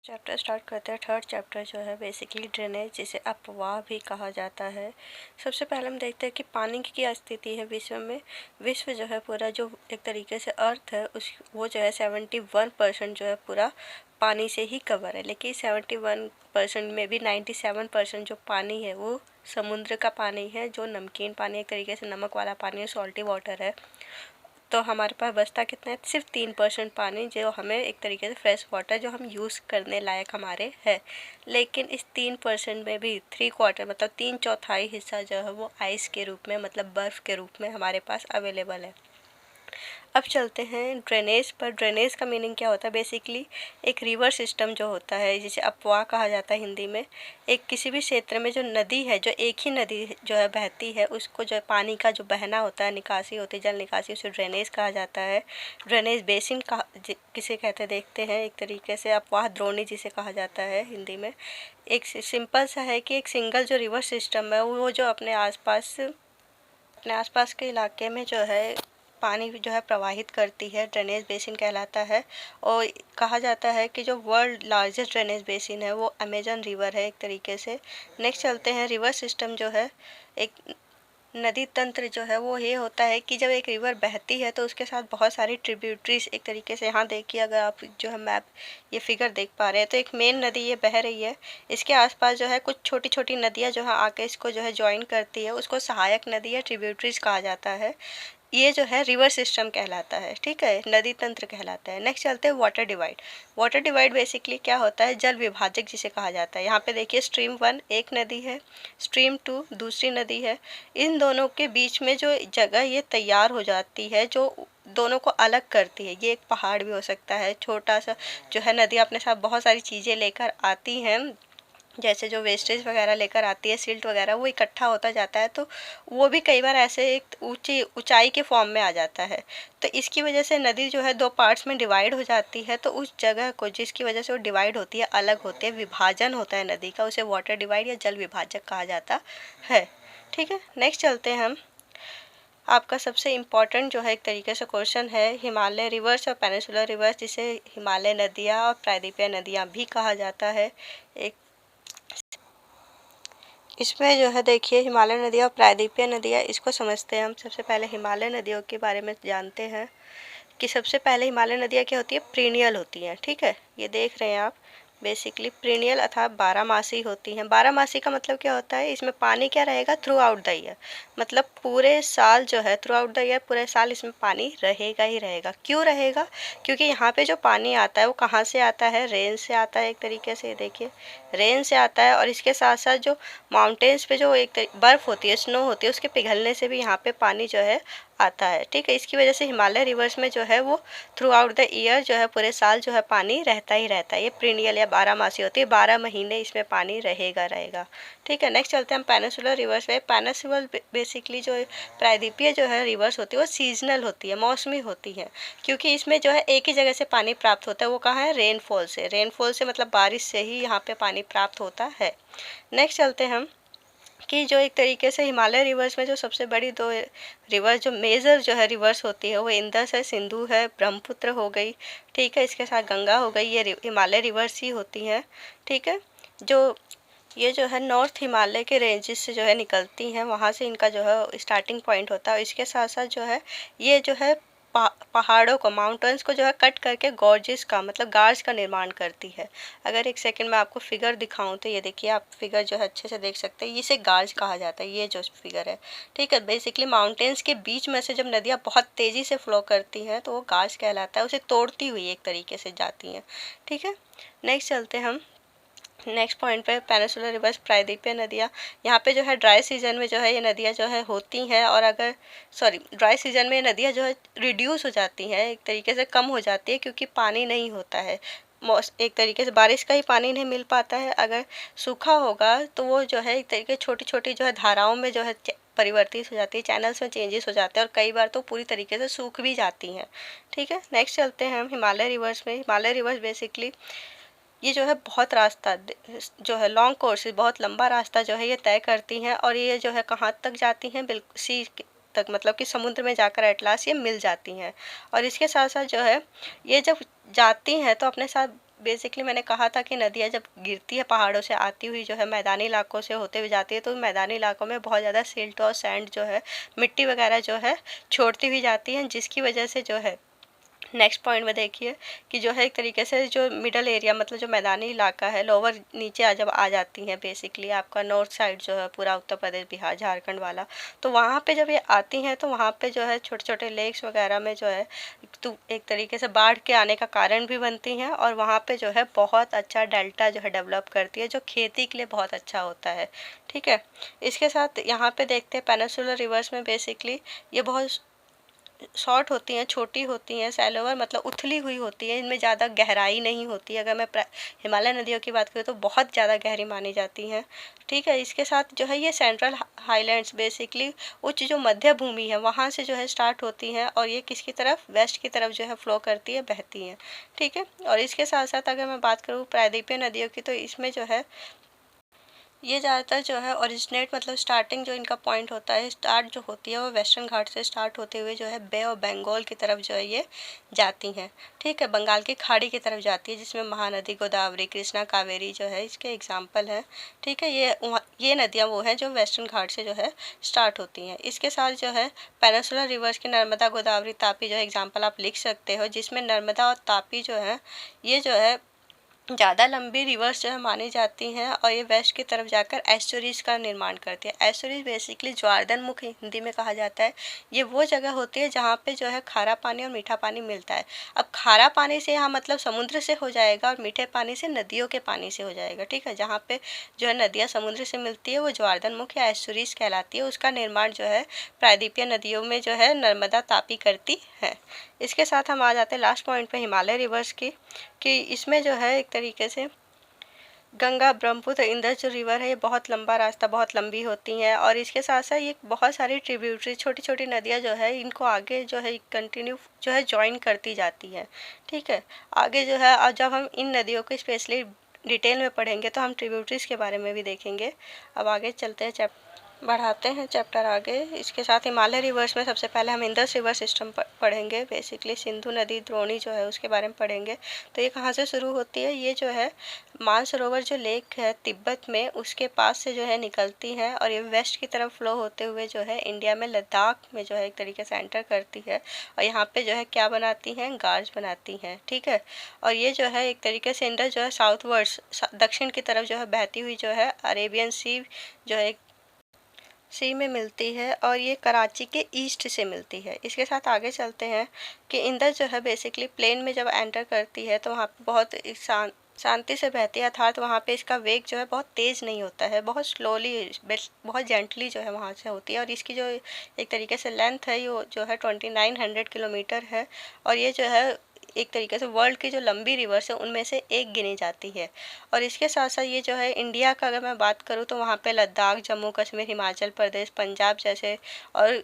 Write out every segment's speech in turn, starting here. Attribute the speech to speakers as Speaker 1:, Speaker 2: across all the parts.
Speaker 1: Chapter start करते हैं। Third chapter जो है बेसिकली ड्रेनेज, जिसे अपवाह भी कहा जाता है। सबसे पहले हम देखते हैं कि पानी की क्या स्थिति है विश्व में। विश्व जो है पूरा, जो एक तरीके से अर्थ है उस वो जो है 71% जो है पूरा पानी से ही कवर है। लेकिन 71% में भी 97% जो पानी है वो समुद्र का पानी है, जो नमकीन पानी, एक तरीके से नमक वाला पानी है, सॉल्टी वाटर है। तो हमारे पास बचता कितना है? सिर्फ 3% पानी, जो हमें एक तरीके से फ्रेश वाटर जो हम यूज़ करने लायक हमारे है। लेकिन इस 3% में भी 3/4 मतलब 3/4 हिस्सा जो है वो आइस के रूप में, मतलब बर्फ़ के रूप में हमारे पास अवेलेबल है। अब चलते हैं ड्रेनेज पर। ड्रेनेज का मीनिंग क्या होता है? बेसिकली एक रिवर सिस्टम जो होता है, जिसे अपवाह कहा जाता है हिंदी में। एक किसी भी क्षेत्र में जो नदी है, जो एक ही नदी जो है बहती है, उसको जो है पानी का जो बहना होता है, निकासी होती है, जल निकासी, उसे ड्रेनेज कहा जाता है। ड्रेनेज बेसिन का किसे कहते हैं देखते हैं। एक तरीके से अपवाह द्रोणी जिसे कहा जाता है हिंदी में। एक सिंपल सा है कि एक सिंगल जो रिवर सिस्टम है वो जो अपने आसपास के इलाके में जो है पानी जो है प्रवाहित करती है, ड्रेनेज बेसिन कहलाता है। और कहा जाता है कि जो वर्ल्ड लार्जेस्ट ड्रेनेज बेसिन है वो अमेजन रिवर है एक तरीके से। नेक्स्ट चलते हैं, रिवर सिस्टम जो है एक नदी तंत्र जो है वो ये होता है कि जब एक रिवर बहती है तो उसके साथ बहुत सारी ट्रिब्यूटरीज, एक तरीके से यहाँ देखिए, अगर आप जो है मैप ये फिगर देख पा रहे हैं तो एक मेन नदी ये बह रही है। इसके आसपास जो है कुछ छोटी छोटी नदियाँ जो है आके इसको जो है ज्वाइन करती है, उसको सहायक नदी या ट्रिब्यूटरीज कहा जाता है। ये जो है रिवर सिस्टम कहलाता है, ठीक है, नदी तंत्र कहलाता है। नेक्स्ट चलते हैं water divide. Water divide basically क्या होता है? जल विभाजक जिसे कहा जाता है। यहाँ पे देखिए, स्ट्रीम 1 एक नदी है, स्ट्रीम 2 दूसरी नदी है। इन दोनों के बीच में जो जगह ये तैयार हो जाती है, जो दोनों को अलग करती है, ये एक पहाड़ भी हो सकता है, छोटा सा जो है नदी अपने साथ बहुत सारी चीज़ें लेकर आती हैं, जैसे जो वेस्टेज वगैरह लेकर आती है, सिल्ट वगैरह, वो इकट्ठा होता जाता है, तो वो भी कई बार ऐसे एक ऊंची ऊंचाई के फॉर्म में आ जाता है। तो इसकी वजह से नदी जो है 2 पार्ट्स में डिवाइड हो जाती है। तो उस जगह को जिसकी वजह से वो डिवाइड होती है, अलग होती है, विभाजन होता है नदी का, उसे वाटर डिवाइड या जल विभाजक कहा जाता है। ठीक है, नेक्स्ट चलते हैं हम। आपका सबसे इम्पोर्टेंट जो है एक तरीके से क्वेश्चन है हिमालय रिवर्स और पेनिनसुलर रिवर्स, जिसे हिमालय नदियाँ और प्रायद्वीपीय नदियाँ भी कहा जाता है। एक इसमें जो है देखिए, हिमालय नदियाँ और प्रायद्वीपीय नदियाँ, इसको समझते हैं हम। सबसे पहले हिमालय नदियों के बारे में जानते हैं कि सबसे पहले हिमालय नदियाँ क्या होती है? प्रीनियल होती हैं, ठीक है, ये देख रहे हैं आप। बेसिकली प्रीनियल अर्थात बारहमासी होती हैं। बारहमासी का मतलब क्या होता है? इसमें पानी क्या रहेगा? थ्रू आउट द ईयर, मतलब पूरे साल जो है, थ्रू आउट द ईयर, पूरे साल इसमें पानी रहेगा ही रहेगा। क्यों रहेगा? क्योंकि यहाँ पे जो पानी आता है वो कहाँ से आता है? रेन से आता है, एक तरीके से देखिए, रेन से आता है। और इसके साथ साथ जो माउंटेन्स पे जो बर्फ़ होती है, स्नो होती है, उसके पिघलने से भी यहाँ पे पानी जो है आता है, ठीक है। इसकी वजह से हिमालय रिवर्स में जो है वो थ्रू आउट द ईयर जो है, पूरे साल जो है पानी रहता ही रहता है। ये प्रीनियल या बारहमासी होती है, 12 महीने इसमें पानी रहेगा। ठीक है, नेक्स्ट चलते हैं हम पेनिनसुलर रिवर्स में। पेनिनसुलर बेसिकली जो प्रायद्वीपीय जो है रिवर्स होती है वो सीजनल होती है, मौसमी होती है, क्योंकि इसमें जो है एक ही जगह से पानी प्राप्त होता है। वो कहाँ है? रेनफॉल से। रेनफॉल से मतलब बारिश से ही यहाँ पे पानी प्राप्त होता है। नेक्स्ट चलते हैं हम कि जो एक तरीके से हिमालय रिवर्स में जो सबसे बड़ी 2 रिवर, जो मेजर जो है रिवर्स होती है, वो इंदस है, सिंधु है, ब्रह्मपुत्र हो गई, ठीक है, इसके साथ गंगा हो गई। ये हिमालय रिवर्स ही होती हैं, ठीक है। जो ये जो है नॉर्थ हिमालय के रेंजेस से जो है निकलती हैं, वहाँ से इनका जो है स्टार्टिंग पॉइंट होता है। इसके साथ साथ जो है ये जो है पहाड़ों को, माउंटेन्स को जो है कट करके गॉर्जेस का, मतलब गार्ज का निर्माण करती है। अगर एक सेकंड में आपको फिगर दिखाऊं तो ये देखिए, आप फिगर जो है अच्छे से देख सकते हैं, इसे गार्ज कहा जाता है, ये जो फिगर है, ठीक है। बेसिकली माउंटेन्स के बीच में से जब नदियाँ बहुत तेज़ी से फ्लो करती हैं तो वो गार्ज कहलाता है, उसे तोड़ती हुई एक तरीके से जाती हैं, ठीक है। नेक्स्ट चलते हैं हम नेक्स्ट पॉइंट पे, पेनिनसुलर रिवर्स, प्रायद्वीपीय नदियाँ। यहाँ पे जो है ड्राई सीजन में जो है ये नदियाँ जो है होती हैं, और अगर ड्राई सीजन में ये नदियाँ जो है रिड्यूस हो जाती हैं, एक तरीके से कम हो जाती है, क्योंकि पानी नहीं होता है। एक तरीके से बारिश का ही पानी नहीं मिल पाता है। अगर सूखा होगा तो वो जो है एक तरीके छोटी छोटी जो है धाराओं में जो है परिवर्तित हो जाती है, चैनल्स में चेंजेस हो जाते हैं, और कई बार तो पूरी तरीके से सूख भी जाती हैं, ठीक है। नेक्स्ट चलते हैं हम हिमालय रिवर्स में। हिमालय रिवर्स बेसिकली ये जो है बहुत रास्ता जो है लॉन्ग कोर्सेज, बहुत लंबा रास्ता जो है ये तय करती हैं, और ये जो है कहाँ तक जाती हैं? बिल्कुल सी तक, मतलब कि समुद्र में जाकर एट लास्ट ये मिल जाती हैं। और इसके साथ साथ जो है ये जब जाती हैं तो अपने साथ बेसिकली मैंने कहा था कि नदियाँ जब गिरती है पहाड़ों से आती हुई जो है मैदानी इलाकों से होते हुए जाती है, तो मैदानी इलाकों में बहुत ज़्यादा सिल्ट और सैंड जो है, मिट्टी वगैरह जो है छोड़ती हुई जाती है, जिसकी वजह से जो है नेक्स्ट पॉइंट में देखिए कि जो है एक तरीके से जो मिडल एरिया मतलब जो मैदानी इलाका है, लोअर नीचे जब आ जाती हैं बेसिकली आपका नॉर्थ साइड जो है पूरा उत्तर प्रदेश बिहार झारखंड वाला, तो वहाँ पे जब ये आती हैं तो वहाँ पे जो है छोटे छोटे लेक्स वगैरह में जो है तो एक तरीके से बाढ़ के आने का कारण भी बनती हैं, और वहाँ पे जो है बहुत अच्छा डेल्टा जो है डेवलप करती है, जो खेती के लिए बहुत अच्छा होता है। ठीक है, इसके साथ यहाँ पे देखते हैं पेनिनसुलर रिवर्स में बेसिकली ये बहुत शॉर्ट होती हैं, छोटी होती हैं, सैलोवर मतलब उथली हुई होती है, इनमें ज़्यादा गहराई नहीं होती है। अगर मैं हिमालय नदियों की बात करूँ तो बहुत ज़्यादा गहरी मानी जाती हैं। ठीक है, इसके साथ जो है ये सेंट्रल हाईलैंड्स बेसिकली उच्च जो मध्य भूमि है वहाँ से जो है स्टार्ट होती हैं, और ये किसकी तरफ, वेस्ट की तरफ जो है फ्लो करती है, बहती हैं। ठीक है, और इसके साथ साथ अगर मैं बात करूँ प्रायद्वीपीय नदियों की, तो इसमें जो है ये ज़्यादातर जो है ओरिजिनेट मतलब स्टार्टिंग जो इनका पॉइंट होता है, स्टार्ट जो होती है वो वेस्टर्न घाट से स्टार्ट होते हुए जो है बे ऑफ बंगाल की तरफ जो है ये जाती हैं। ठीक है, बंगाल की खाड़ी की तरफ जाती है, जिसमें महानदी, गोदावरी, कृष्णा, कावेरी जो है इसके एग्जाम्पल हैं। ठीक है, ये नदियाँ वो हैं जो वेस्टर्न घाट से जो है स्टार्ट होती हैं। इसके साथ जो है पेनिनसुलर रिवर्स की नर्मदा, गोदावरी, तापी जो है एग्जाम्पल आप लिख सकते हो, जिसमें नर्मदा और तापी जो है ये जो है ज़्यादा लंबी रिवर्स जो है मानी जाती हैं, और ये वेस्ट की तरफ जाकर एस्टुरीज का निर्माण करती है। एस्टुरीज बेसिकली ज्वारधन मुख हिंदी में कहा जाता है। ये वो जगह होती है जहाँ पे जो है खारा पानी और मीठा पानी मिलता है। अब खारा पानी से यहाँ मतलब समुद्र से हो जाएगा, और मीठे पानी से नदियों के पानी से हो जाएगा। ठीक है, जहाँ पे जो है नदियाँ समुद्र से मिलती है वो ज्वारधन मुख या एस्टुरीज कहलाती है। उसका निर्माण जो है प्रायद्वीपीय नदियों में जो है नर्मदा, तापी करती है। इसके साथ हम आ जाते हैं लास्ट पॉइंट पे हिमालय रिवर्स की, कि इसमें जो है एक तरीके से गंगा, ब्रह्मपुत्र, इंदस जो रिवर है ये बहुत लंबा रास्ता, बहुत लंबी होती हैं, और इसके साथ साथ ये बहुत सारी ट्रिब्यूटरी छोटी छोटी नदियाँ जो है इनको आगे जो है कंटिन्यू जो है ज्वाइन करती जाती हैं। ठीक है, आगे जो है और जब हम इन नदियों को स्पेशली डिटेल में पढ़ेंगे तो हम ट्रिब्यूटरीज के बारे में भी देखेंगे। अब आगे चलते हैं, बढ़ाते हैं चैप्टर आगे। इसके साथ हिमालय रिवर्स में सबसे पहले हम इंदस रिवर सिस्टम पढ़ेंगे, बेसिकली सिंधु नदी, द्रोणी जो है उसके बारे में पढ़ेंगे। तो ये कहाँ से शुरू होती है, ये जो है मानसरोवर जो लेक है तिब्बत में उसके पास से जो है निकलती है, और ये वेस्ट की तरफ फ्लो होते हुए जो है इंडिया में लद्दाख में जो है एक तरीके से एंटर करती है, और यहाँ पे जो है क्या बनाती हैं, गार्ज बनाती हैं। ठीक है, और ये जो है एक तरीके से इंडस जो है साउथ वर्ड्स दक्षिण की तरफ जो है बहती हुई जो है अरेबियन सी जो है सी में मिलती है, और ये कराची के ईस्ट से मिलती है। इसके साथ आगे चलते हैं कि इंदस जो है बेसिकली प्लेन में जब एंटर करती है तो वहाँ पे बहुत शांति से बहती है, अर्थात वहाँ पे इसका वेग जो है बहुत तेज़ नहीं होता है, बहुत स्लोली बहुत जेंटली जो है वहाँ से होती है, और इसकी जो एक तरीके से लेंथ है ये जो है 2900 किलोमीटर है, और ये जो है एक तरीके से वर्ल्ड की जो लंबी रिवर्स है उनमें से एक गिनी जाती है। और इसके साथ साथ ये जो है इंडिया का अगर मैं बात करूँ तो वहाँ पे लद्दाख, जम्मू कश्मीर, हिमाचल प्रदेश, पंजाब जैसे, और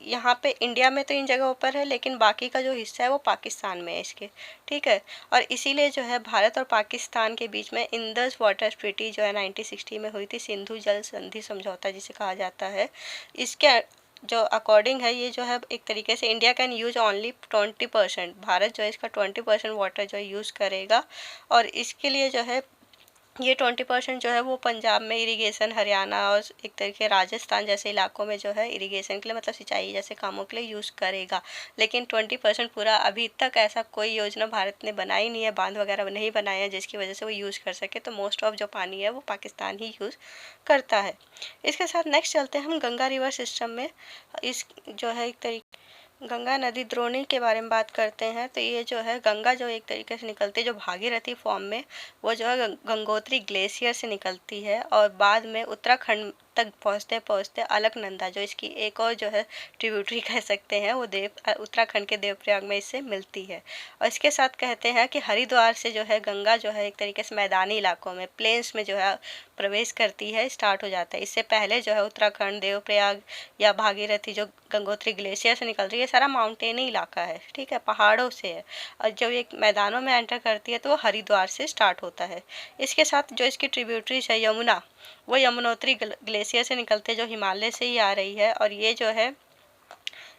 Speaker 1: यहाँ पे इंडिया में तो इन जगहों पर है, लेकिन बाकी का जो हिस्सा है वो पाकिस्तान में है इसके। ठीक है, और इसीलिए जो है भारत और पाकिस्तान के बीच में इंदस वाटर ट्रीटी जो है 1960 में हुई थी, सिंधु जल संधि समझौता जिसे कहा जाता है, इसके जो अकॉर्डिंग है ये जो है एक तरीके से India can use only 20%, Bharat जो है इसका 20% वाटर जो है यूज़ करेगा, और इसके लिए जो है ये 20% जो है वो पंजाब में इरिगेशन, हरियाणा और एक तरीके राजस्थान जैसे इलाकों में जो है इरिगेशन के लिए मतलब सिंचाई जैसे कामों के लिए यूज़ करेगा, लेकिन 20% पूरा अभी तक ऐसा कोई योजना भारत ने बनाई नहीं है, बांध वगैरह नहीं बनाए हैं जिसकी वजह से वो यूज़ कर सके, तो मोस्ट ऑफ जो पानी है वो पाकिस्तान ही यूज़ करता है। इसके साथ नेक्स्ट चलते हैं हम गंगा रिवर सिस्टम में। इस जो है एक तरीके गंगा नदी द्रोणी के बारे में बात करते हैं, तो ये जो है गंगा जो एक तरीके से निकलती है जो भागीरथी फॉर्म में, वो जो है गंगोत्री ग्लेशियर से निकलती है, और बाद में उत्तराखंड तक पहुँचते पहुँचते अलकनंदा जो इसकी एक और जो है ट्रिब्यूटरी कह सकते हैं, वो उत्तराखंड के देवप्रयाग में इससे मिलती है। और इसके साथ कहते हैं कि हरिद्वार से जो है गंगा जो है एक तरीके से मैदानी इलाकों में, प्लेन्स में जो है प्रवेश करती है, स्टार्ट हो जाता है। इससे पहले जो है उत्तराखंड, देवप्रयाग या भागीरथी जो गंगोत्री ग्लेशियर से निकल रही है, सारा माउंटेनी इलाका है। ठीक है, पहाड़ों से है, और जब ये मैदानों में एंटर करती है तो वो हरिद्वार से स्टार्ट होता है। इसके साथ जो इसकी ट्रिब्यूटरीज है यमुना, वो यमुनोत्री ग्लेशियर से निकलते जो हिमालय से ही आ रही है, और ये जो है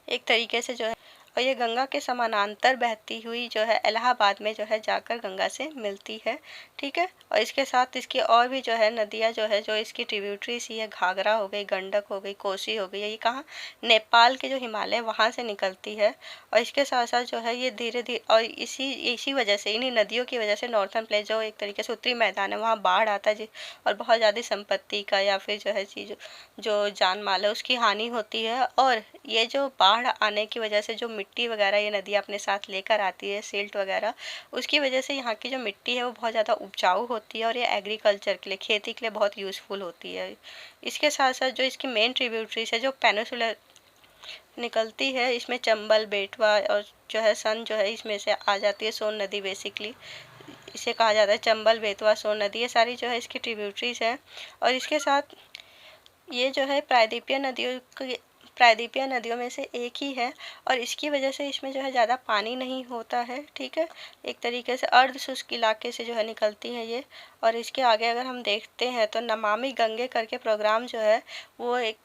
Speaker 1: एक तरीके से जो है और ये गंगा के समानांतर बहती हुई जो है इलाहाबाद में जो है जाकर गंगा से मिलती है, ठीक है। और इसके साथ इसकी और भी जो है नदियाँ जो है, जो इसकी ट्रिब्यूटरीज ही है, घाघरा हो गई, गंडक हो गई, कोसी हो गई, ये कहाँ, नेपाल के जो हिमालय वहाँ से निकलती है। और इसके साथ साथ जो है ये धीरे धीरे, और इसी इसी वजह से, इन्हीं नदियों की वजह से नॉर्थन प्लेट जो एक तरीके से उत्तरी मैदान है, वहाँ बाढ़ आता है जी, और बहुत ज़्यादा संपत्ति का या फिर जो है चीज़, जो जान माल है उसकी हानि होती है। और ये जो बाढ़ आने की वजह से जो मिट्टी वगैरह ये नदी अपने साथ लेकर आती है, सिल्ट वगैरह, उसकी वजह से यहाँ की जो मिट्टी है वो बहुत ज़्यादा उपजाऊ होती है, और ये एग्रीकल्चर के लिए, खेती के लिए बहुत यूज़फुल होती है। इसके साथ साथ जो इसकी मेन ट्रिब्यूटरीज है जो पेनिनसुलर निकलती है, इसमें चंबल, बेटवा और जो है सन जो है इसमें से आ जाती है, सोन नदी बेसिकली इसे कहा जाता है, चंबल, बेतवा, सोन नदी, ये सारी जो है इसकी ट्रिब्यूटरीज हैं। और इसके साथ ये जो है प्रायद्वीपीय नदियों में से एक ही है, और इसकी वजह से इसमें जो है ज़्यादा पानी नहीं होता है, ठीक है। एक तरीके से अर्ध शुष्क इलाके से जो है निकलती है ये। और इसके आगे अगर हम देखते हैं तो नमामि गंगे करके प्रोग्राम जो है वो एक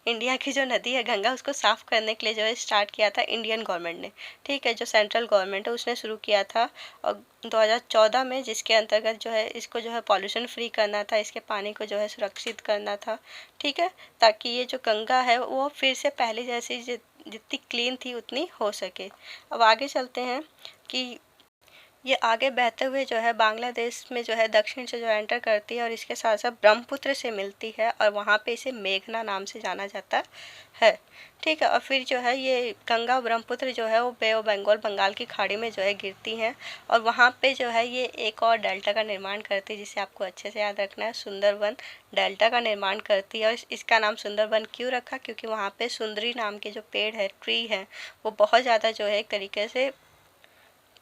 Speaker 1: इंडिया की जो नदी है गंगा, उसको साफ़ करने के लिए जो है स्टार्ट किया था इंडियन गवर्नमेंट ने, ठीक है, जो सेंट्रल गवर्नमेंट है उसने शुरू किया था और 2014 में, जिसके अंतर्गत जो है इसको जो है पॉल्यूशन फ्री करना था, इसके पानी को जो है सुरक्षित करना था, ठीक है, ताकि ये जो गंगा है वो फिर से पहले जैसी जितनी क्लीन थी उतनी हो सके। अब आगे चलते हैं कि ये आगे बहते हुए जो है बांग्लादेश में जो है दक्षिण से जो एंटर करती है, और इसके साथ साथ ब्रह्मपुत्र से मिलती है, और वहाँ पे इसे मेघना नाम से जाना जाता है, ठीक है। और फिर जो है ये गंगा ब्रह्मपुत्र जो है वो बे ऑफ बंगाल, बंगाल की खाड़ी में जो है गिरती हैं, और वहाँ पे जो है ये एक और डेल्टा का निर्माण करती है, जिसे आपको अच्छे से याद रखना है, सुंदरबन डेल्टा का निर्माण करती है। और इसका नाम सुंदरबन क्यों रखा, क्योंकि वहाँ पे सुंदरी नाम के जो पेड़ है, ट्री है, वो बहुत ज़्यादा जो है एक तरीके से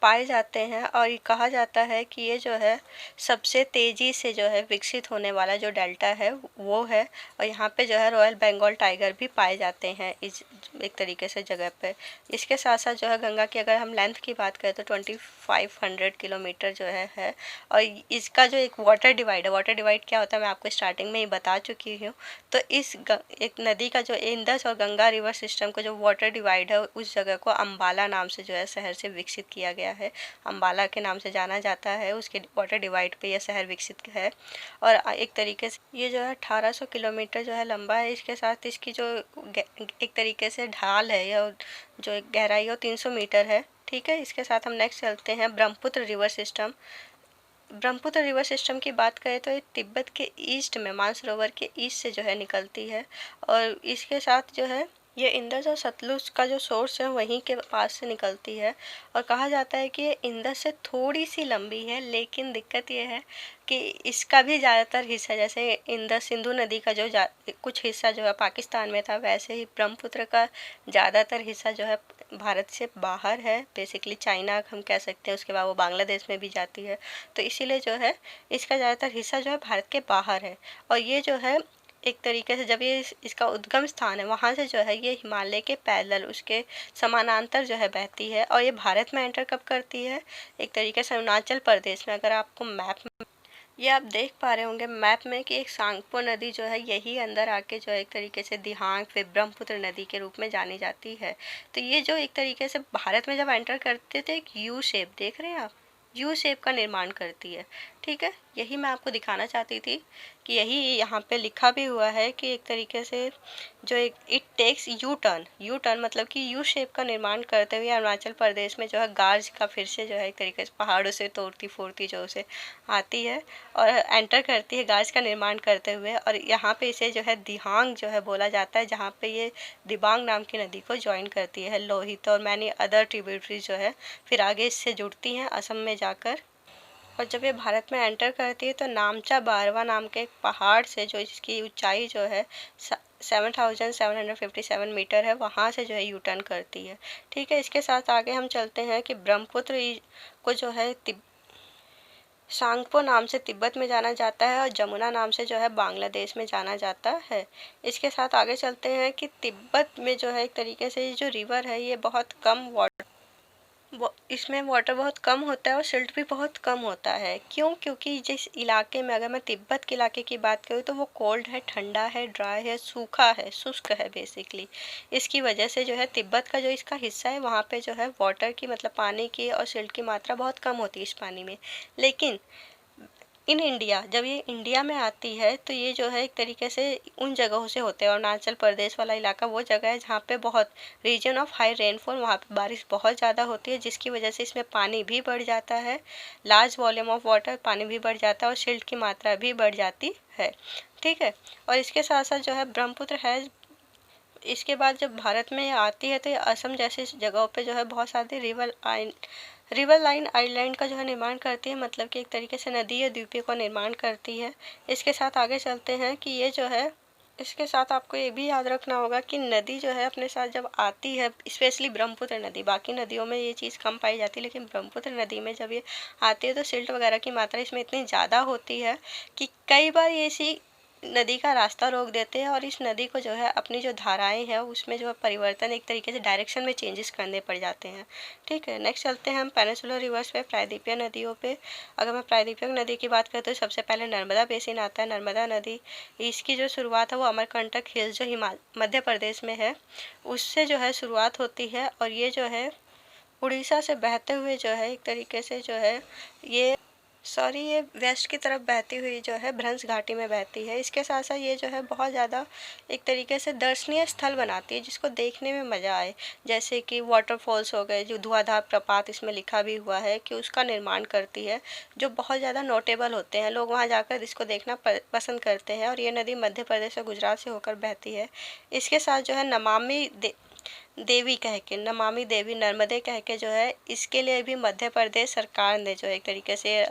Speaker 1: पाए जाते हैं, और ये कहा जाता है कि ये जो है सबसे तेज़ी से जो है विकसित होने वाला जो डेल्टा है वो है। और यहाँ पे जो है रॉयल बंगाल टाइगर भी पाए जाते हैं इस एक तरीके से जगह पे। इसके साथ साथ जो है गंगा की अगर हम लेंथ की बात करें तो 2500 किलोमीटर जो है। और इसका जो एक वाटर डिवाइड क्या होता है मैं आपको स्टार्टिंग में ही बता चुकी हूँ। तो एक नदी का जो इंदस और गंगा रिवर सिस्टम का जो वाटर डिवाइड है, उस जगह को अम्बाला नाम से जो है शहर से विकसित किया गया है, अम्बाला के नाम से जाना जाता है, उसके वाटर डिवाइड पे यह शहर विकसित है। और एक तरीके से ये जो है 1800 किलोमीटर जो है लंबा है। इसके साथ इसकी जो एक तरीके से ढाल है या जो गहराई है 300 मीटर है, ठीक है। इसके साथ हम नेक्स्ट चलते हैं Brahmaputra river system. Brahmaputra river system की बात करें तो ये तिब्बत के ईस्ट में, मानसरोवर के ईस्ट से जो है निकलती है, और इसके साथ जो है ये इंदस और सतलुज का जो सोर्स है वहीं के पास से निकलती है। और कहा जाता है कि ये इंदस से थोड़ी सी लंबी है, लेकिन दिक्कत ये है कि इसका भी ज़्यादातर हिस्सा, जैसे इंदस सिंधु नदी का जो कुछ हिस्सा जो है पाकिस्तान में था, वैसे ही ब्रह्मपुत्र का ज़्यादातर हिस्सा जो है भारत से बाहर है, बेसिकली चाइना हम कह सकते हैं, उसके बाद वो बांग्लादेश में भी जाती है। तो इसीलिए जो है इसका ज़्यादातर हिस्सा जो है भारत के बाहर है। और ये जो है एक तरीके से जब ये इसका उद्गम स्थान है, वहाँ से जो है ये हिमालय के पैरेलल, उसके समानांतर जो है बहती है। और ये भारत में एंटर कब करती है, एक तरीके से अरुणाचल प्रदेश में। अगर आपको मैप में ये आप देख पा रहे होंगे मैप में कि एक सांगपो नदी जो है यही अंदर आके जो है एक तरीके से दिहांग फिर ब्रह्मपुत्र नदी के रूप में जानी जाती है। तो ये जो एक तरीके से भारत में जब एंटर करते थे, एक यू शेप देख रहे हैं आप, यू शेप का निर्माण करती है, ठीक है। यही मैं आपको दिखाना चाहती थी कि यही यहाँ पे लिखा भी हुआ है कि एक तरीके से जो एक इट टेक्स यू टर्न मतलब कि यू शेप का निर्माण करते हुए अरुणाचल प्रदेश में जो है गार्ज का फिर से जो है एक तरीके से पहाड़ों से तोड़ती फोड़ती जो उसे आती है और एंटर करती है गार्ज का निर्माण करते हुए। और यहाँ पे इसे जो है दिहांग जो है बोला जाता है, जहाँ पे ये दिबांग नाम की नदी को ज्वाइन करती है, लोहित और मैनी अदर ट्रिब्यूटरीज जो है फिर आगे इससे जुड़ती हैं असम में जाकर। और जब ये भारत में एंटर करती है तो नामचा बारवा नाम के एक पहाड़ से, जो इसकी ऊंचाई जो है 7757 मीटर है, वहाँ से जो है यू टर्न करती है, ठीक है। इसके साथ आगे हम चलते हैं कि ब्रह्मपुत्र को जो है सांगपो नाम से तिब्बत में जाना जाता है और जमुना नाम से जो है बांग्लादेश में जाना जाता है। इसके साथ आगे चलते हैं कि तिब्बत में जो है एक तरीके से ये जो रिवर है ये बहुत कम इसमें वाटर बहुत कम होता है और सिल्ट भी बहुत कम होता है। क्यों? क्योंकि जिस इलाके में, अगर मैं तिब्बत के इलाके की बात करूँ तो वो कोल्ड है, ठंडा है, ड्राई है, सूखा है, शुष्क है बेसिकली। इसकी वजह से जो है तिब्बत का जो इसका हिस्सा है वहाँ पे जो है वाटर की, मतलब पानी की और सिल्ट की मात्रा बहुत कम होती है इस पानी में। लेकिन इन इंडिया, जब ये इंडिया में आती है तो ये जो है एक तरीके से उन जगहों से होते हैं। अरुणाचल प्रदेश वाला इलाका वो जगह है जहाँ पे बहुत रीजन ऑफ हाई रेनफॉल, वहाँ पे बारिश बहुत ज़्यादा होती है, जिसकी वजह से इसमें पानी भी बढ़ जाता है, लार्ज वॉल्यूम ऑफ वाटर, पानी भी बढ़ जाता है और सिल्ट की मात्रा भी बढ़ जाती है। ठीक है। और इसके साथ साथ जो है ब्रह्मपुत्र है, इसके बाद जब भारत में आती है तो ये असम जैसी जगहों पे जो है बहुत सारी रिवर लाइन आइलैंड का जो है निर्माण करती है, मतलब कि एक तरीके से नदी या द्वीपों का निर्माण करती है। इसके साथ आगे चलते हैं कि ये जो है, इसके साथ आपको ये भी याद रखना होगा कि नदी जो है अपने साथ जब आती है, स्पेशली ब्रह्मपुत्र नदी, बाकी नदियों में ये चीज़ कम पाई जाती है लेकिन ब्रह्मपुत्र नदी में जब ये आती है तो सिल्ट वगैरह की मात्रा इसमें इतनी ज़्यादा होती है कि कई बार ये ऐसी नदी का रास्ता रोक देते हैं और इस नदी को जो है अपनी जो धाराएं हैं उसमें जो है परिवर्तन, एक तरीके से डायरेक्शन में चेंजेस करने पड़ जाते हैं। ठीक है। नेक्स्ट चलते हैं हम पेनिनसुलर रिवर्स पे, प्रायद्वीपीय नदियों पे। अगर मैं प्रायद्वीपीय नदी की बात करते तो सबसे पहले नर्मदा बेसिन आता है। नर्मदा नदी, इसकी जो शुरुआत है वो अमरकंटक हिल्स जो मध्य प्रदेश में है उससे जो है शुरुआत होती है और ये जो है उड़ीसा से बहते हुए जो है एक तरीके से जो है ये वेस्ट की तरफ बहती हुई जो है भ्रंश घाटी में बहती है। इसके साथ साथ ये जो है बहुत ज़्यादा एक तरीके से दर्शनीय स्थल बनाती है जिसको देखने में मज़ा आए, जैसे कि वाटरफॉल्स हो गए, जो धुआंधार प्रपात इसमें लिखा भी हुआ है कि उसका निर्माण करती है, जो बहुत ज़्यादा नोटेबल होते हैं। लोग वहाँ जाकर इसको देखना पसंद करते हैं और ये नदी मध्य प्रदेश और गुजरात से होकर बहती है। इसके साथ जो है नमामि देवी नर्मदे कह के जो है, इसके लिए भी मध्य प्रदेश सरकार ने जो है एक तरीके से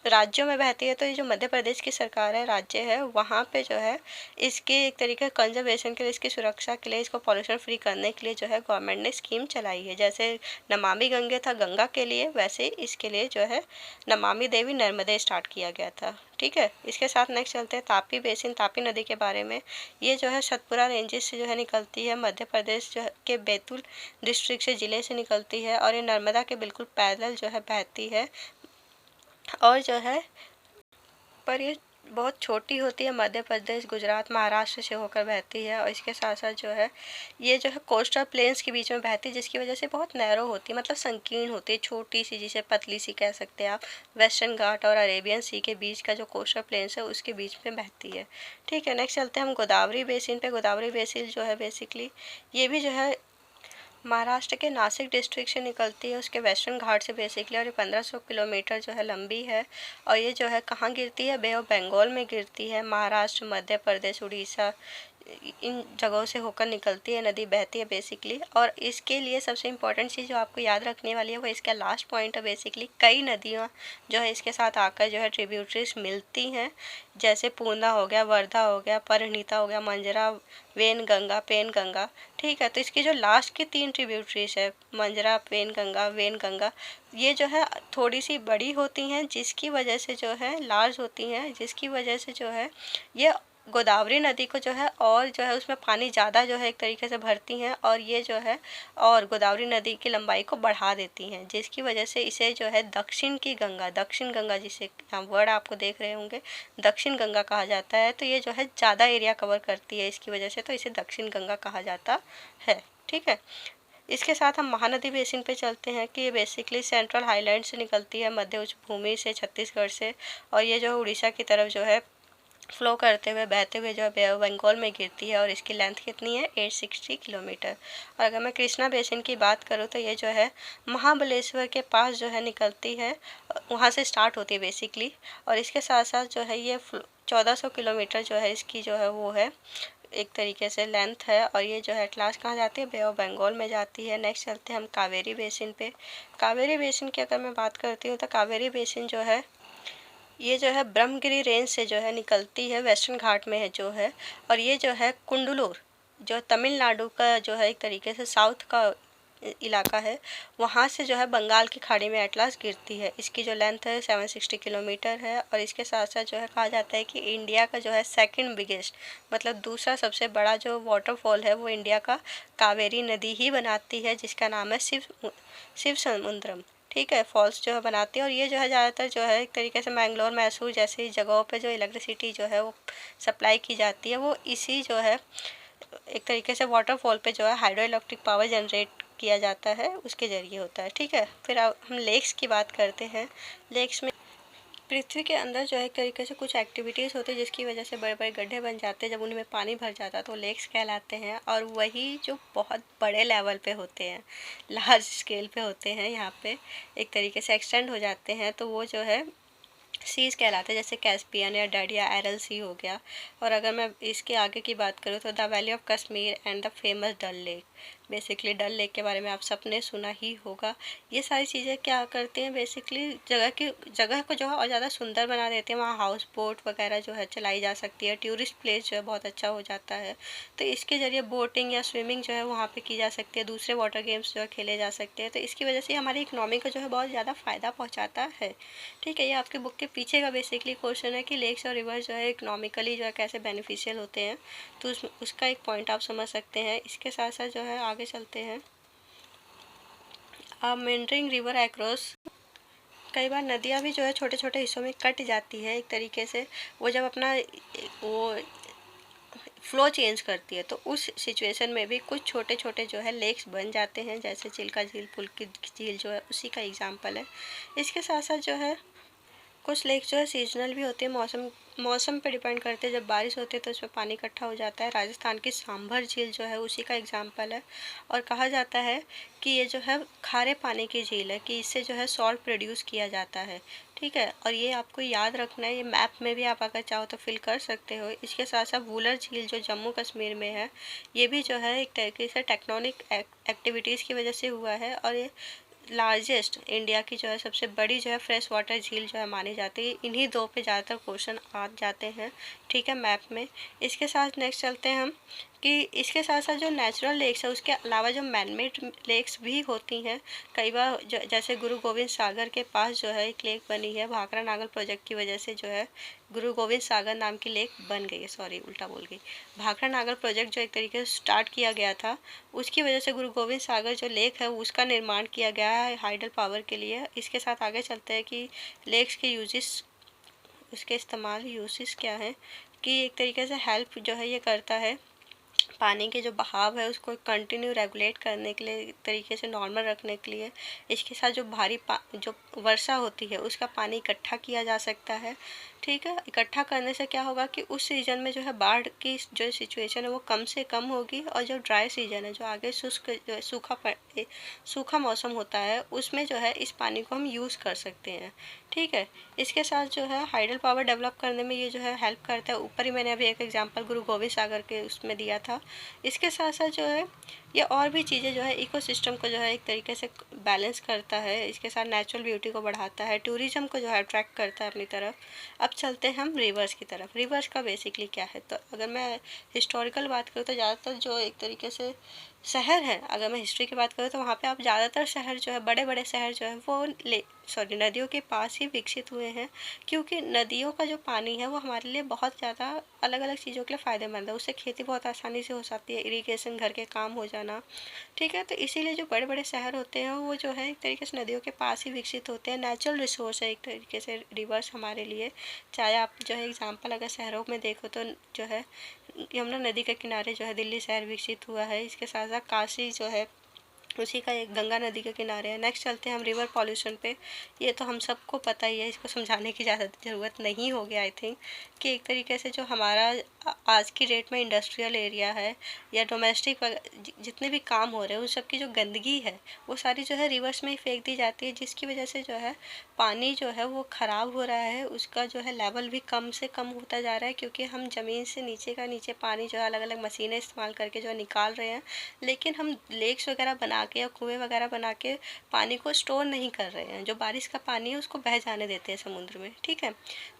Speaker 1: राज्यों में बहती है तो ये जो मध्य प्रदेश की सरकार है, राज्य है, वहाँ पे जो है इसके एक तरीके कंजर्वेशन के लिए, इसकी सुरक्षा के लिए, इसको पॉल्यूशन फ्री करने के लिए जो है गवर्नमेंट ने स्कीम चलाई है। जैसे नमामि गंगे था गंगा के लिए, वैसे इसके लिए जो है नमामि देवी नर्मदे स्टार्ट किया गया था। ठीक है। इसके साथ नेक्स्ट चलते हैं तापी बेसिन, तापी नदी के बारे में। ये जो है सतपुरा रेंजेस से जो है निकलती है, मध्य प्रदेश जो है के बैतूल डिस्ट्रिक्ट से, ज़िले से निकलती है और ये नर्मदा के बिल्कुल पैरेलल जो है बहती है और जो है पर ये बहुत छोटी होती है, मध्य प्रदेश, गुजरात, महाराष्ट्र से होकर बहती है और इसके साथ साथ जो है ये जो है कोस्टल प्लेन्स के बीच में बहती है, जिसकी वजह से बहुत नैरो होती है, मतलब संकीर्ण होती है, छोटी सी, जिसे पतली सी कह सकते हैं आप। वेस्टर्न घाट और अरेबियन सी के बीच का जो कोस्टल प्लेन्स है उसके बीच में बहती है। ठीक है। नेक्स्ट चलते हैं हम गोदावरी बेसिन पे। गोदावरी बेसिन जो है बेसिकली ये भी जो है महाराष्ट्र के नासिक डिस्ट्रिक्ट से निकलती है, उसके वेस्टर्न घाट से बेसिकली, और ये 1500 किलोमीटर जो है लंबी है और ये जो है कहाँ गिरती है, बे ऑफ बंगाल में गिरती है। महाराष्ट्र, मध्य प्रदेश, उड़ीसा, इन जगहों से होकर निकलती है, नदी बहती है बेसिकली। और इसके लिए सबसे इम्पोर्टेंट चीज़ जो आपको याद रखने वाली है वो इसका लास्ट पॉइंट है बेसिकली। कई नदियाँ जो है इसके साथ आकर जो है ट्रिब्यूटरीज मिलती हैं, जैसे पूर्णा हो गया, वर्धा हो गया, परिणीता हो गया, मंजरा, वेन गंगा, पेन गंगा। ठीक है। तो इसकी जो लास्ट की 3 ट्रिब्यूटरीज है, मंजरा, पेन गंगा, वेन गंगा, ये जो है थोड़ी सी बड़ी होती हैं, जिसकी वजह से जो है लार्ज होती हैं, जिसकी वजह से जो है ये गोदावरी नदी को जो है और जो है उसमें पानी ज़्यादा जो है एक तरीके से भरती हैं और ये जो है और गोदावरी नदी की लंबाई को बढ़ा देती हैं, जिसकी वजह से इसे जो है दक्षिण की गंगा, दक्षिण गंगा, जिसे वर्ड आपको देख रहे होंगे, दक्षिण गंगा कहा जाता है। तो ये जो है ज़्यादा एरिया कवर करती है इसकी वजह से, तो इसे दक्षिण गंगा कहा जाता है। ठीक है। इसके साथ हम महानदी बेसिन पे चलते हैं कि ये बेसिकली सेंट्रल हाईलैंड से निकलती है, मध्य उच्च भूमि से, छत्तीसगढ़ से, और ये जो है उड़ीसा की तरफ जो है फ्लो करते हुए, बहते हुए जो है बे ऑफ बंगाल में गिरती है और इसकी लेंथ कितनी है, 860 किलोमीटर। और अगर मैं कृष्णा बेसिन की बात करूँ तो ये जो है महाबलेश्वर के पास जो है निकलती है, वहाँ से स्टार्ट होती है बेसिकली, और इसके साथ साथ जो है ये 1400 किलोमीटर जो है इसकी जो है वो है एक तरीके से लेंथ है, और ये जो है एट लास्ट कहाँ जाती है, बे ऑफ बंगाल में जाती है। नेक्स्ट चलते हैं हम कावेरी बेसिन पे। कावेरी बेसिन की अगर मैं बात करती हूँ तो कावेरी बेसिन जो है ये जो है ब्रह्मगिरी रेंज से जो है निकलती है, वेस्टर्न घाट में है जो है, और ये जो है कुंडलूर, जो तमिलनाडु का जो है एक तरीके से साउथ का इलाका है, वहाँ से जो है बंगाल की खाड़ी में एटलास गिरती है। इसकी जो लेंथ है 760 किलोमीटर है। और इसके साथ साथ जो है कहा जाता है कि इंडिया का जो है सेकंड बिगेस्ट, मतलब दूसरा सबसे बड़ा जो वाटरफॉल है वो इंडिया का कावेरी नदी ही बनाती है, जिसका नाम है शिव समुद्रम। ठीक है, फॉल्स जो है बनाती है। और ये जो है ज़्यादातर जो है एक तरीके से मैंगलोर, मैसूर जैसी जगहों पे जो इलेक्ट्रिसिटी जो है वो सप्लाई की जाती है, वो इसी जो है एक तरीके से वाटरफॉल पे जो है हाइड्रो इलेक्ट्रिक पावर जनरेट किया जाता है, उसके ज़रिए होता है। ठीक है, फिर अब हम लेक्स की बात करते हैं। लेक्स में पृथ्वी के अंदर जो है एक तरीके से कुछ एक्टिविटीज़ होती है जिसकी वजह से बड़े बड़े गड्ढे बन जाते हैं। जब उनमें पानी भर जाता है तो लेक्स कहलाते हैं। और वही जो बहुत बड़े लेवल पे होते हैं, लार्ज स्केल पे होते हैं, यहाँ पे एक तरीके से एक्सटेंड हो जाते हैं, तो वो जो है सीज कहलाते हैं, जैसे कैस्पियन या डड या एरल सी हो गया। और अगर मैं इसके आगे की बात करूँ तो the valley of Kashmir and the famous Dal lake. Basically Dal lake के बारे में आप सबने सुना ही होगा। ये सारी चीज़ें क्या करती हैं, बेसिकली जगह को जो है और ज़्यादा सुंदर बना देती हैं। वहाँ हाउस बोट वगैरह जो है चलाई जा सकती है। टूरिस्ट प्लेस जो है बहुत अच्छा हो जाता है। तो इसके ज़रिए बोटिंग या स्विमिंग जो है वहाँ पे की जा सकती है। दूसरे वाटर गेम्स जो है खेले जा सकते हैं। तो इसकी वजह से हमारी इकोनॉमी को जो है बहुत ज़्यादा फ़ायदा पहुँचाता है। ठीक है, ये आपके बुक के पीछे का बेसिकली क्वेश्चन है कि लेक्स और रिवर्स जो है इकोनॉमिकली जो है कैसे बेनिफिशियल होते हैं, तो उसका एक पॉइंट आप समझ सकते हैं। इसके साथ साथ जो है आगे चलते हैं। मेंडरिंग रिवर एक्रॉस, कई बार नदियाँ भी जो है छोटे छोटे हिस्सों में कट जाती है एक तरीके से। वो जब अपना वो फ्लो चेंज करती है तो उस सिचुएशन में भी कुछ छोटे छोटे जो है लेक्स बन जाते हैं, जैसे चिल्का झील, पुलकित झील जो है उसी का एग्जाम्पल है। इसके साथ साथ जो है कुछ लेक जो है सीजनल भी होती है, मौसम पे डिपेंड करते हैं। जब बारिश होती है तो उसमें पानी इकट्ठा हो जाता है। राजस्थान की सांभर झील जो है उसी का एग्जाम्पल है। और कहा जाता है कि ये जो है खारे पानी की झील है, कि इससे जो है सॉल्ट प्रोड्यूस किया जाता है। ठीक है, और ये आपको याद रखना है। ये मैप में भी आप अगर चाहो तो फिल कर सकते हो। इसके साथ साथ वूलर झील जो जम्मू कश्मीर में है, ये भी जो है एक तरीके से टेक्टोनिक एक्टिविटीज़ की वजह से हुआ है। और ये लार्जेस्ट इंडिया की जो है सबसे बड़ी जो है फ्रेश वाटर झील जो है मानी जाती है। इन्हीं दो पे ज़्यादातर क्वेश्चन आ जाते हैं। ठीक है, मैप में। इसके साथ नेक्स्ट चलते हैं हम कि इसके साथ साथ जो नेचुरल लेक्स है उसके अलावा जो मैनमेड लेक्स भी होती हैं। कई बार जैसे गुरु गोविंद सागर के पास जो है एक लेक बनी है, भाखड़ा नागल प्रोजेक्ट की वजह से जो है गुरु गोविंद सागर नाम की लेक बन गई है। सॉरी, उल्टा बोल गई। भाखड़ा नागल प्रोजेक्ट जो एक तरीके से स्टार्ट किया गया था, उसकी वजह से गुरु गोविंद सागर जो लेक है उसका निर्माण किया गया है हाइडल पावर के लिए। इसके साथ आगे चलते हैं कि लेक्स के यूजेस, उसके इस्तेमाल यूजेस क्या हैं, कि एक तरीके से हेल्प जो है ये करता है पानी के जो बहाव है उसको कंटिन्यू रेगुलेट करने के लिए, एक तरीके से नॉर्मल रखने के लिए। इसके साथ जो जो वर्षा होती है उसका पानी इकट्ठा किया जा सकता है। ठीक है, इकट्ठा करने से क्या होगा कि उस सीज़न में जो है बाढ़ की जो सिचुएशन है वो कम से कम होगी। और जो ड्राई सीजन है, जो आगे शुष्क जो है सूखा मौसम होता है, उसमें जो है इस पानी को हम यूज़ कर सकते हैं। ठीक है, इसके साथ जो है हाइडल पावर डेवलप करने में ये जो है हेल्प करता है। ऊपर ही मैंने अभी एक एग्जांपल गुरु गोविंद सागर के उसमें दिया था। इसके साथ साथ जो है ये और भी चीज़ें जो है इकोसिस्टम को जो है एक तरीके से बैलेंस करता है। इसके साथ नेचुरल ब्यूटी को बढ़ाता है, टूरिज्म को जो है अट्रैक्ट करता है अपनी तरफ। अब चलते हैं हम रिवर्स की तरफ। रिवर्स का बेसिकली क्या है, तो अगर मैं हिस्टोरिकल बात करूँ तो ज़्यादातर जो एक तरीके से शहर है, अगर मैं हिस्ट्री की बात करूँ तो वहाँ पे आप ज़्यादातर शहर जो है, बड़े बड़े शहर जो है वो नदियों के पास ही विकसित हुए हैं। क्योंकि नदियों का जो पानी है वो हमारे लिए बहुत ज़्यादा अलग अलग चीज़ों के लिए फ़ायदेमंद है। उससे खेती बहुत आसानी से हो जाती है, इरिगेशन, घर के काम हो जाना। ठीक है, तो इसीलिए जो बड़े बड़े शहर होते हैं वो जो है एक तरीके से नदियों के पास ही विकसित होते हैं। नेचुरल रिसोर्स है एक तरीके से रिवर्स हमारे लिए। चाहे आप जो है एग्जाम्पल अगर शहरों में देखो तो जो है यमुना नदी के किनारे जो है दिल्ली शहर विकसित हुआ है। इसके साथ साथ काशी जो है उसी का एक गंगा नदी के किनारे है। नेक्स्ट चलते हैं हम रिवर पॉल्यूशन पे। ये तो हम सबको पता ही है, इसको समझाने की ज़्यादा ज़रूरत नहीं होगी आई थिंक, कि एक तरीके से जो हमारा आज की डेट में इंडस्ट्रियल एरिया है या डोमेस्टिक जितने भी काम हो रहे हैं उन सब की जो गंदगी है वो सारी जो है रिवर्स में ही फेंक दी जाती है, जिसकी वजह से जो है पानी जो है वो ख़राब हो रहा है, उसका जो है लेवल भी कम से कम होता जा रहा है, क्योंकि हम ज़मीन से नीचे पानी जो है अलग अलग मशीनें इस्तेमाल करके जो है निकाल रहे हैं, लेकिन हम लेक्स वगैरह बना के या कुएँ वगैरह बना के पानी को स्टोर नहीं कर रहे हैं। जो बारिश का पानी है उसको बह जाने देते हैं समुद्र में, ठीक है।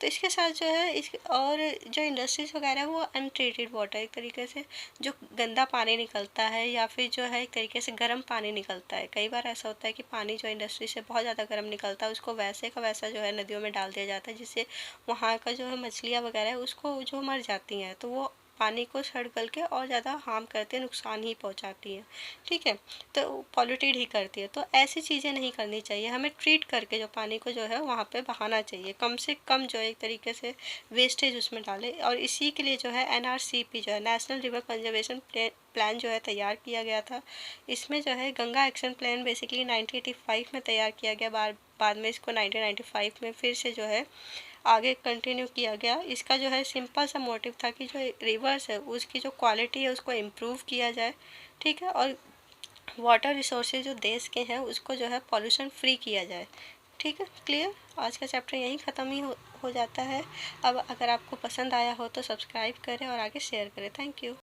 Speaker 1: तो इसके साथ जो है इस और जो इंडस्ट्रीज़ वगैरह है वो अनट्रीटेड वाटर, एक तरीके से जो गंदा पानी निकलता है या फिर जो है एक तरीके से गर्म पानी निकलता है। कई बार ऐसा होता है कि पानी जो इंडस्ट्री से बहुत ज़्यादा गर्म निकलता है उसको वैसे का वैसा जो है नदियों में डाल दिया जाता है, जिससे वहाँ का जो है मछलियाँ वगैरह है उसको जो मर जाती हैं, तो वो पानी को सड़ गल के और ज़्यादा हार्म करती है, नुकसान ही पहुँचाती है, ठीक है। तो पॉल्यूटेड ही करती है। तो ऐसी चीज़ें नहीं करनी चाहिए, हमें ट्रीट करके जो पानी को जो है वहाँ पे बहाना चाहिए, कम से कम जो है एक तरीके से वेस्टेज उसमें डालें। और इसी के लिए जो है NRCP जो है नेशनल रिवर कंजर्वेशन प्लान जो है तैयार किया गया था। इसमें जो है गंगा एक्शन प्लान बेसिकली 1985 में तैयार किया गया, बाद में इसको 1995 में फिर से जो है आगे कंटिन्यू किया गया। इसका जो है सिंपल सा मोटिव था कि जो रिवर्स है उसकी जो क्वालिटी है उसको इम्प्रूव किया जाए, ठीक है, और वाटर रिसोर्सेज जो देश के हैं उसको जो है पॉल्यूशन फ्री किया जाए, ठीक है। क्लियर। आज का चैप्टर यहीं ख़त्म ही हो जाता है। अब अगर आपको पसंद आया हो तो सब्सक्राइब करें और आगे शेयर करें। Thank you.